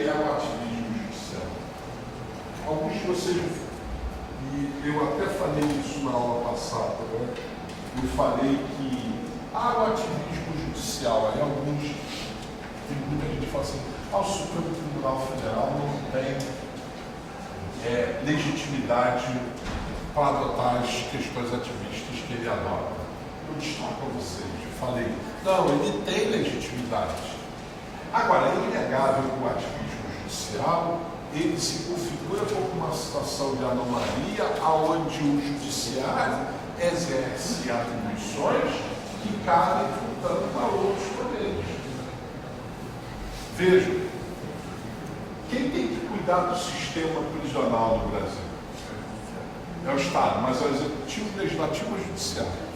que é o ativismo judicial? Alguns de vocês, e eu até falei isso na aula passada, né? Eu falei que o ativismo judicial, aí alguns, tem muita gente que fala assim, o Supremo Tribunal Federal não tem legitimidade para adotar as questões ativistas que ele adota. Eu destaco para vocês, eu falei, não, ele tem legitimidade. Agora, é inegável que o ativismo judicial, ele se configura como uma situação de anomalia onde o judiciário exerce atribuições que cabem, portanto, a outros poderes. Vejam, quem tem que cuidar do sistema prisional no Brasil? É o Estado, mas é o Executivo, Legislativo ou Judiciário?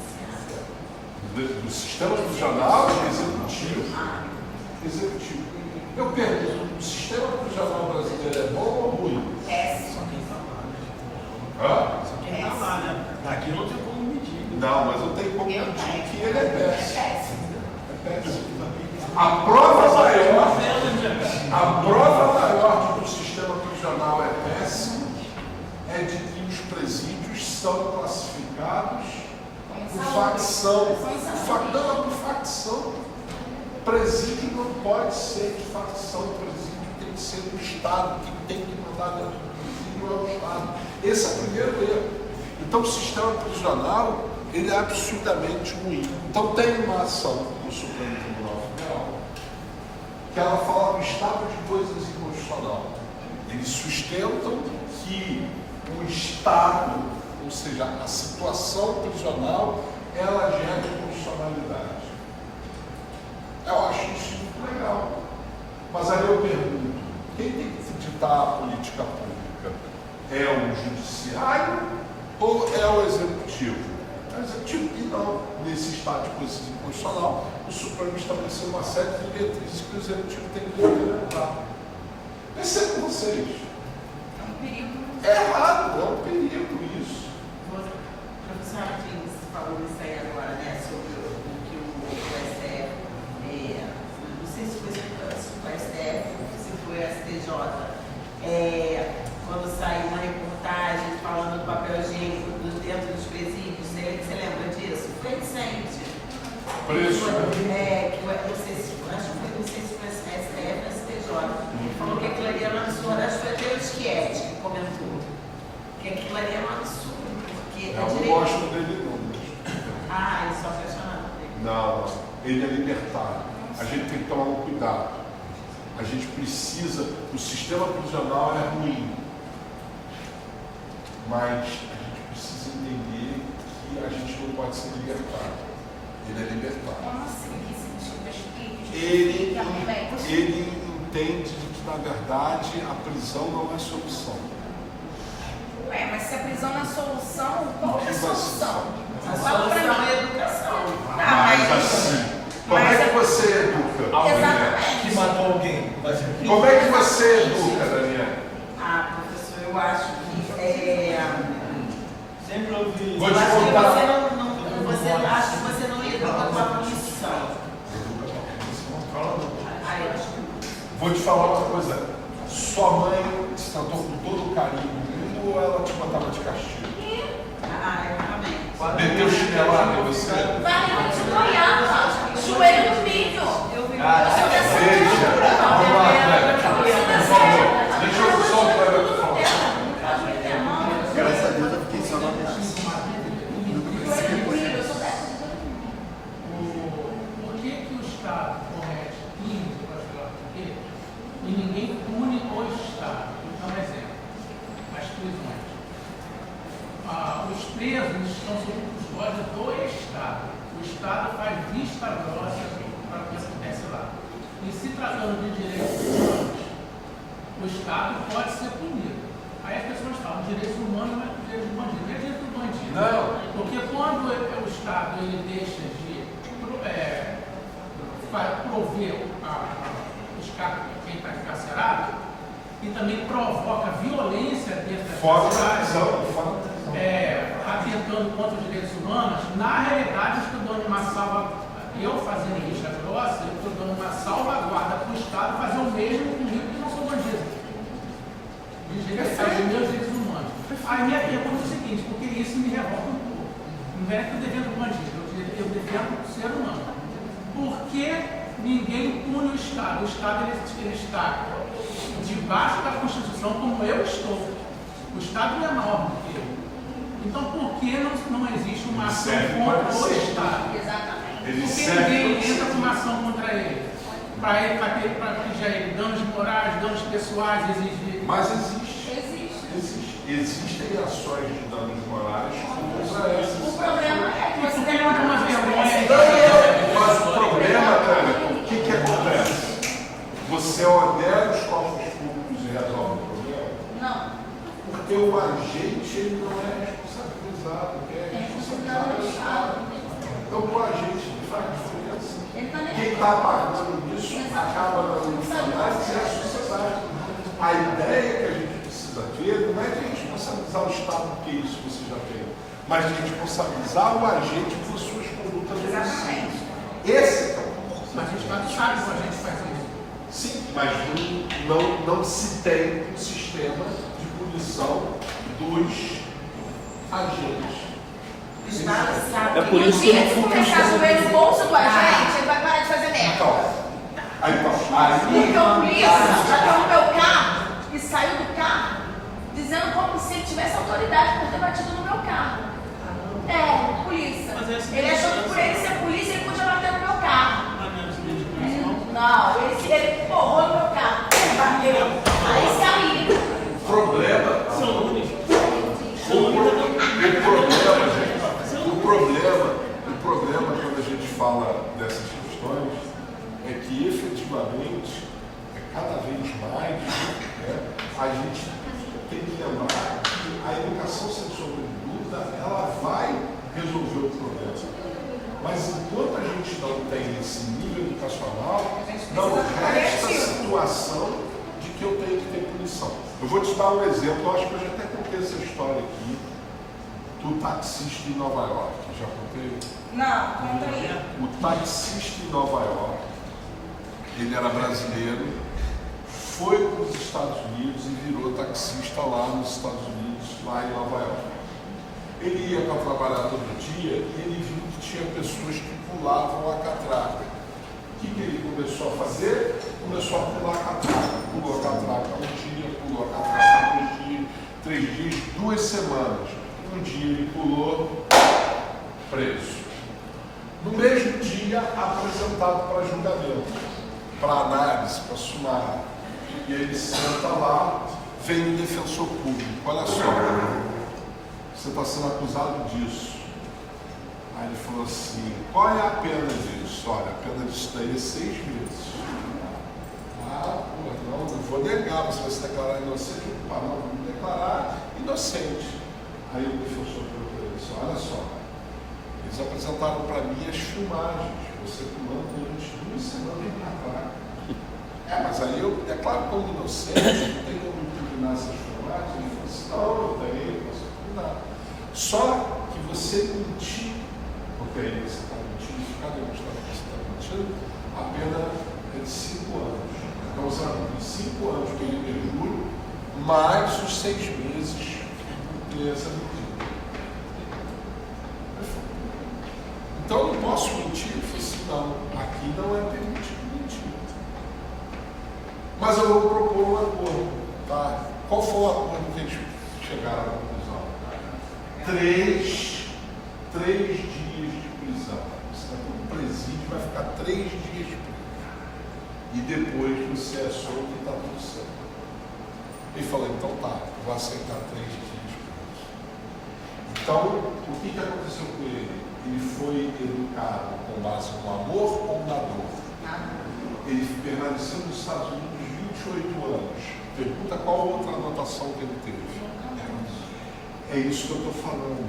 Do sistema prisional, executivo. Eu pergunto, o sistema prisional brasileiro é bom ou ruim? Péssimo. Daqui não tem como medir. Não, mas eu tenho como medir que ele é péssimo. É péssimo. A prova maior de que o sistema prisional é péssimo é de que os presídios são classificados por facção. Por facção. Presídio não pode ser de facção. Presídio tem que ser do Estado. Quem tem que mandar dentro do presídio é o Estado. Esse é o primeiro erro. Então o sistema prisional ele é absurdamente ruim. Então tem uma ação no Supremo Tribunal Federal que ela fala do estado de coisas inconstitucional. Eles sustentam que o Estado, ou seja, a situação prisional, ela gera inconstitucionalidade. Eu acho isso muito legal. Mas aí eu pergunto, quem tem que ditar a política pública? É o judiciário ou é o executivo? É o executivo. E não, nesse estado de coisas inconstitucional, o Supremo estabeleceu uma série de diretrizes que o executivo tem que implementar. Percebam vocês. É um perigo. É errado, é um perigo isso. Professor Martins falou isso aí agora, né, sobre o que o STF, não sei se foi o STF ou se foi o STJ, quando saiu uma reportagem falando do papel higiênico dentro dos presídios, você lembra disso? Foi recente. Preço, né? Não sei se foi STF ou STJ. Ele falou que aquilo ali era um absurdo, acho que foi até o Schietti que comentou. Que aquilo ali era um absurdo, porque eu não gosto dele não. ele só questionando dele. Não, ele é libertário. A gente tem que tomar um cuidado. A gente precisa, o sistema prisional é ruim, mas a gente precisa entender que a gente não pode ser libertário. Ele é libertário. Como assim? Que sentido? Ele entende que, na verdade, a prisão não é solução. Ué, mas se a prisão não é solução, qual é a solução? A solução é a educação. Mas assim, como é que você educa? Exatamente. Que matou alguém. Como é que você educa, Daniel? Professor, eu acho que Sempre ouvi. Vou eu te acho que contar. você não educa com a punição. Eu acho que Vou te falar uma coisa. Sua mãe te tratou com todo o carinho do mundo ou ela te botava de castigo? realmente. Meteu chinelada em você? Vai, te banhava. Joelho no milho. Veja, vamos lá, Cleber. Por favor, deixa eu só o Cleber falar. Graças a Deus eu fiquei só na ameaça. Por que o Estado comete crimes, por quê? E ninguém pune o Estado? Vou dar um exemplo. As prisões. Os presos estão sob custódia do Estado. O Estado faz vista grossa para o que acontece lá. E se tratando de direitos humanos, o Estado pode ser punido. Aí as pessoas falam, direitos humanos não é direito do bandido. Não é direito do bandido. Não. Porque quando o Estado ele deixa de prover quem está encarcerado e também provoca violência dentro da Fora da sociedade, prisão, atentando contra os direitos humanos, na realidade eu estou dando uma eu fazendo vista grossa, eu estou dando uma salvaguarda para o Estado fazer o mesmo comigo que não sou bandido. que isso me revolta um pouco. Não é que eu defendo o bandido, eu defendo o ser humano. Por que ninguém pune o Estado? O Estado ele está debaixo da Constituição como eu estou. O Estado não é maior do que eu. Então por que não existe uma ação contra o Estado? Exatamente. Por que ninguém entra com uma ação contra ele? Para pedir a ele danos morais, danos pessoais, exigir. Mas existe. Existe. Existem ações de danos morais contra essas. O problema é que você Porque não é uma vergonha. Mas o problema, cara, o que acontece? Você onera os cofres públicos e resolve o problema? Não. Porque o agente ele não é responsabilizado, quem é responsabilizado é o Estado. Então o agente faz diferença. Quem está pagando isso acaba dando insanidade e é a sociedade. A ideia que a gente precisa ver não é de responsabilizar o Estado, porque isso você já tem, mas de responsabilizar o agente por suas condutas homicidas. Esse é o ponto. Mas o Estado sabe como a gente faz isso. Sim, mas não se tem um sistema de punição dos agentes. É por isso que se começar a chover no bolso do agente, ele vai parar de fazer merda. Porque o polícia já está no meu carro e saiu do carro dizendo como se ele tivesse autoridade por ter batido no meu carro. É, polícia. Ele achou que por ele ser polícia ele podia bater no meu carro. Não, ele porrou no meu carro. Bateu. Aí saiu. O problema, quando a gente fala dessas questões é que efetivamente, cada vez mais, né, a gente tem que lembrar que a educação sexual de dúvida, ela vai resolver o problema. Mas enquanto a gente não tem esse nível educacional, não resta a situação de que eu tenho que ter punição. Eu vou te dar um exemplo, eu acho que eu já até contei essa história aqui, do taxista em Nova York. Já contei? Não, conta aí. O taxista em Nova York, ele era brasileiro, foi para os Estados Unidos e virou taxista lá nos Estados Unidos, lá em Nova York. Ele ia para trabalhar todo dia e ele viu que tinha pessoas que pulavam a catraca. O que ele começou a fazer? Começou a pular a catraca. Pulou a catraca um dia, pulou a catraca 2 dias, 3 dias, 2 semanas. Um dia ele pulou, preso. No mesmo dia, apresentado para julgamento, para análise, para sumário. E aí ele senta lá, vem o defensor público. Olha só, você está sendo acusado disso. Aí ele falou assim, qual é a pena disso? Olha, a pena disso daí é 6 meses. Ah, pô, não vou negar, você vai se declarar inocente. Ah, não, vou me declarar inocente. Aí o defensor falou para ele, olha só, eles apresentaram para mim as filmagens, você pulando durante 2 semanas na placa. Mas aí eu declaro como inocente, não tem como impugnar essas filmagens. Ele falou assim, não, eu tenho, posso impugnar. Só que você mentir, porque aí você está mentindo, ficar demonstrando que você está mentindo, a pena é de 5 anos. Então você vai cumprir 5 anos pelo perjúrio, mais os 6 meses de essa mentira. Então eu não posso mentir? Eu falei assim, não, aqui não é permitido mentir. Mas eu vou propor um acordo, tá? Qual foi o acordo que eles chegaram à conclusão? 3 dias de prisão. Você vai para um presídio, vai ficar 3 dias preso. E depois você é solto e está tudo certo. Ele falou, então tá, vou aceitar 3 dias preso. Então, o que aconteceu com ele? Ele foi educado com base no amor ou na dor? Ele permaneceu nos Estados Unidos 28 anos. Pergunta qual outra anotação que ele teve. É isso que eu estou falando.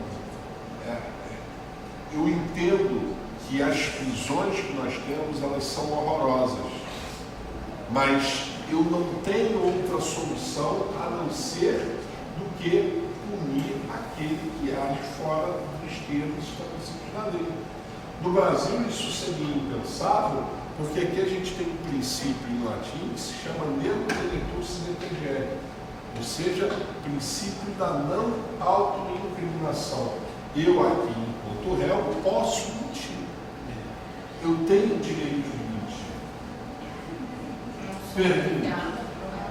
Eu entendo que as prisões que nós temos, elas são horrorosas. Mas eu não tenho outra solução a não ser do que punir aquele que age fora dos termos estabelecidos na lei. No Brasil, isso seria impensável, porque aqui a gente tem um princípio em latim que se chama nemo delictus sine tangere, ou seja, o princípio da não autoincriminação. Eu aqui, enquanto réu, posso mentir. Eu tenho o direito de mentir. Pergunta.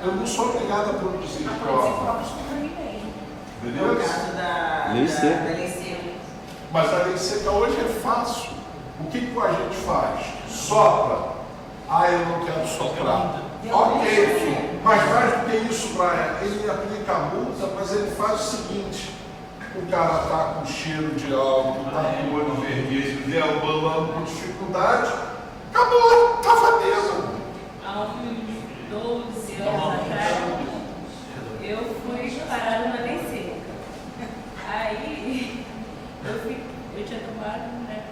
Eu não sou obrigado a produzir provas. No Beleza? caso da Lei seca. lei seca. Mas a lei seca hoje é fácil. O que o agente faz? Sopra. Ah, eu não quero soprar. Ok, mas mais do que isso, Brian, ele aplica a multa, mas ele faz o seguinte: o cara está com cheiro de álcool, está com o olho vermelho, deambulando com dificuldade, acabou, estava mesmo. Há uns 12 anos atrás, eu fui parada na lei seca. Aí, eu tinha tomado, né?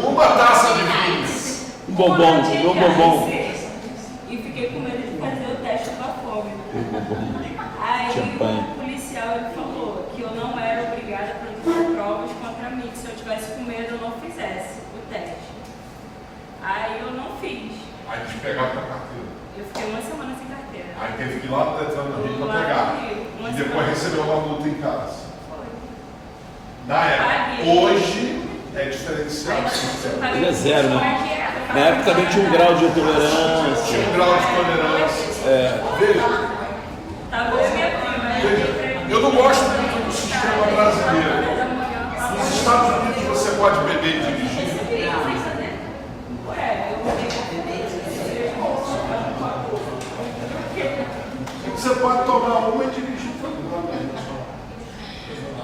Uma taça de vinho. Um bombom, um bombom. E fiquei com medo de fazer o teste com a fome. Aí Champanhe. o policial ele falou que eu não era obrigada a produzir provas contra mim, que se eu tivesse com medo eu não fizesse o teste. Aí eu não fiz. Aí eles pegaram a carteira. Eu fiquei uma semana sem carteira. Aí teve que ir lá no Detran do Rio para Lá pegar. no Rio, uma E depois semana. recebeu uma multa em casa. Foi. Na época. Paguei. Hoje é diferenciado. Paguei Ele é zero, né? paguei. Na época também tinha um grau de tolerância. Tinha um grau de tolerância. Veja, Tava eu e minha prima. eu não gosto muito do sistema brasileiro. Nos Estados Unidos você pode beber e dirigir. Você pode tomar uma e dirigir tranquilamente.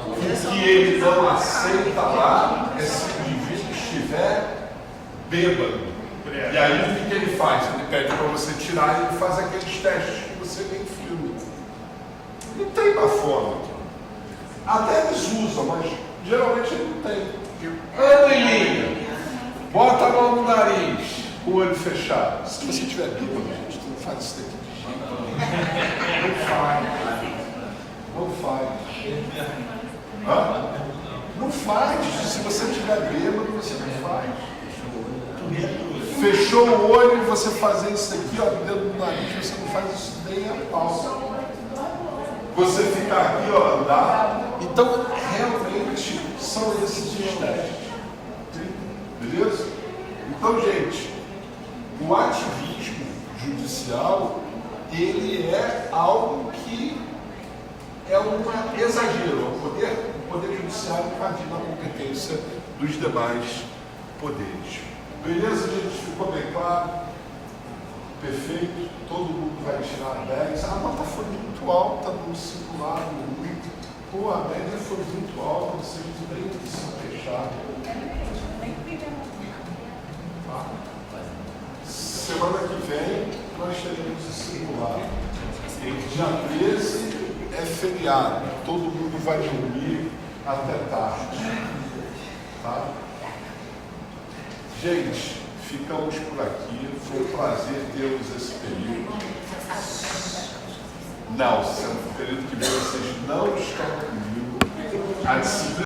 O que ele não aceita lá é se o indivíduo estiver bêbado. E aí o que ele faz? Ele pede para você tirar e ele faz aqueles testes que você vê em filme. Não tem bafômetro. Até eles usam, mas geralmente ele não tem. Anda em linha. Bota a mão no nariz, com o olho fechado. Se você estiver bêbado, gente, tu não faz isso daqui de jeito nenhum. Não faz. Não faz. Hã? Não faz. Se você estiver bêbado, você não faz. Fechou o olho e você fazer isso aqui, ó, dedo no nariz, você não faz isso nem a pau. Você ficar aqui, ó, andar. Então, realmente, são esses os testes. Beleza? Então, gente, o ativismo judicial, ele é algo que é um exagero. O poder judiciário invadindo a competência dos demais poderes. Beleza, gente? Ficou bem claro? Perfeito? Todo mundo vai tirar 10. A nota foi muito alta no simulado. Pô, a média foi muito alta, vocês têm que se fechar. Tá? Semana que vem nós teremos o simulado. Dia 13 é feriado. Todo mundo vai dormir até tarde. Tá? Gente, ficamos por aqui. Foi um prazer termos esse período. Não, no período que vem vocês não estão comigo. A disciplina